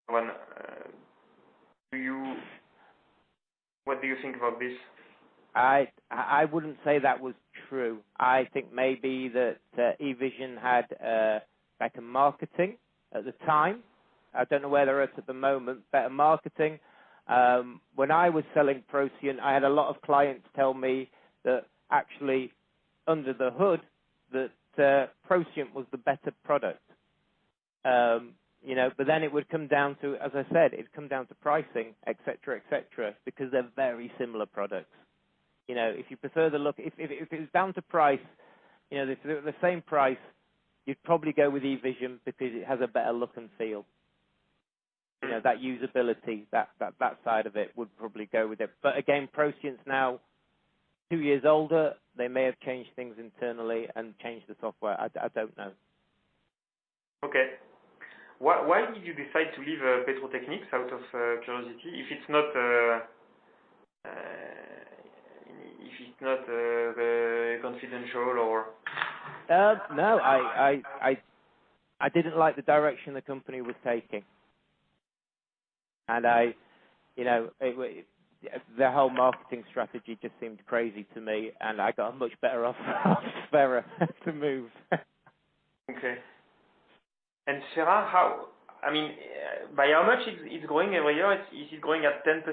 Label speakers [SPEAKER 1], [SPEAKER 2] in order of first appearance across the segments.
[SPEAKER 1] one. What do you think about this?
[SPEAKER 2] I wouldn't say that was true. I think maybe that eVision had better marketing at the time. I don't know where they're at the moment. Better marketing. When I was selling Procyon, I had a lot of clients tell me that actually under the hood that Procyon was the better product. But then it would come down to, as I said, it'd come down to pricing, et cetera, because they're very similar products. If you prefer the look, if it was down to price, the same price, you'd probably go with eVision because it has a better look and feel. That usability, that side of it would probably go with it. But again, Procyon's now 2 years older. They may have changed things internally and changed the software. I don't know.
[SPEAKER 1] Okay. Why did you decide to leave Petrotechnics out of curiosity? If it's not confidential or
[SPEAKER 2] no, I didn't like the direction the company was taking, and their whole marketing strategy just seemed crazy to me, and I got a much better offer to move.
[SPEAKER 1] Okay. And Sfera, by how much it's growing every year? Is it growing at 10%,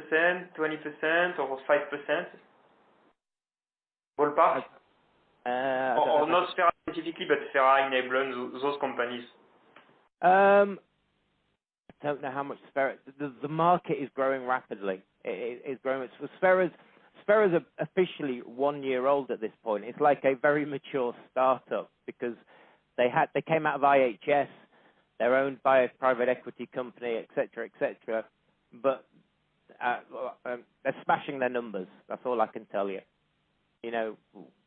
[SPEAKER 1] 20%, or 5%? Ballpark? Or not Sfera specifically, but Sfera enabling those companies?
[SPEAKER 2] I don't know how much Sfera. The market is growing rapidly. It is growing. Sfera's officially 1 year old at this point. It's like a very mature startup because they came out of IHS. They're owned by a private equity company, et cetera, but they're smashing their numbers. That's all I can tell you.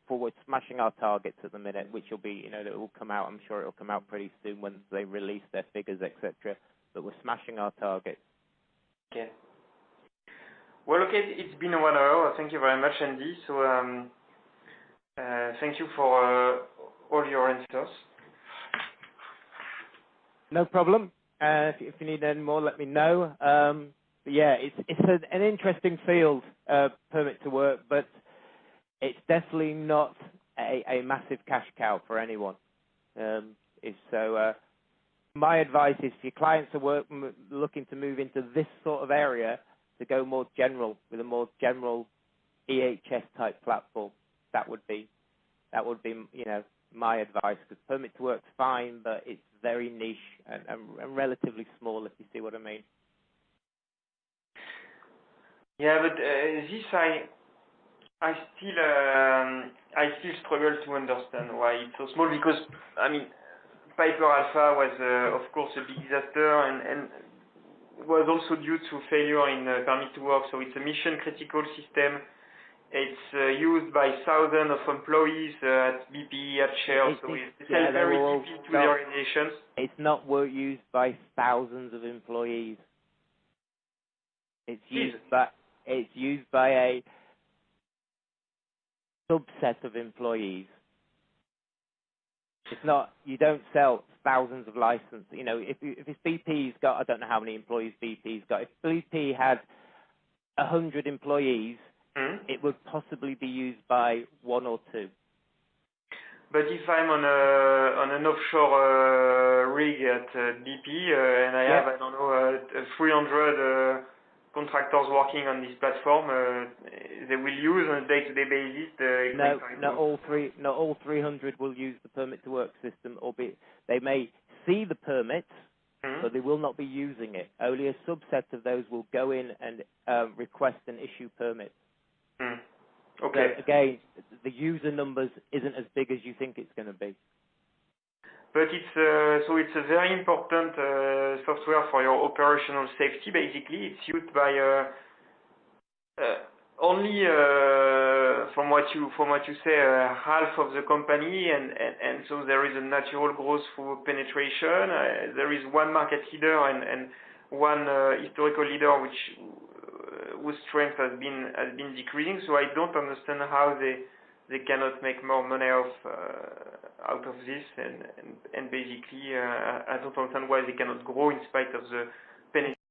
[SPEAKER 2] We're smashing our targets at the minute, which will be, it will come out. I'm sure it will come out pretty soon when they release their figures, et cetera. But we're smashing our targets.
[SPEAKER 1] Okay. Well, okay, it's been 1 hour. Thank you very much, Andy. So thank you for all your answers.
[SPEAKER 2] No problem. If you need any more, let me know. But yeah, it's an interesting field, permit to work, but it's definitely not a massive cash cow for anyone. My advice is, if your clients are looking to move into this sort of area, to go more general with a more general EHS type platform. That would be my advice, because permit to work's fine, but it's very niche and relatively small, if you see what I mean.
[SPEAKER 1] Yeah, but this I still struggle to understand why it's so small, because Piper Alpha was of course a big disaster and was also due to failure in permit to work. So it's a mission critical system. It's used by thousands of employees at BP, at Shell, so it's very deep into the organizations.
[SPEAKER 2] It's not used by thousands of employees. It's used by a subset of employees. It's not. You don't sell thousands of licenses. If it's BP's got, I don't know how many employees BP's got. If BP had 100 employees, it would possibly be used by 1 or 2.
[SPEAKER 1] But if I'm on an offshore rig at BP and I have, I don't know, 300 contractors working on this platform, they will use on a day-to-day basis the.
[SPEAKER 2] No, not all 300 will use the permit to work system, albeit they may see the permits, but they will not be using it. Only a subset of those will go in and request and issue permits.
[SPEAKER 1] Okay.
[SPEAKER 2] So again, the user numbers isn't as big as you think it's going to be.
[SPEAKER 1] But it's a very important software for your operational safety. Basically, it's used by only from what you say, half of the company, and so there is a natural growth through penetration. There is one market leader and one historical leader whose strength has been decreasing. So I don't understand how they cannot make more money out of this, and basically I don't understand why they cannot grow in spite of penetration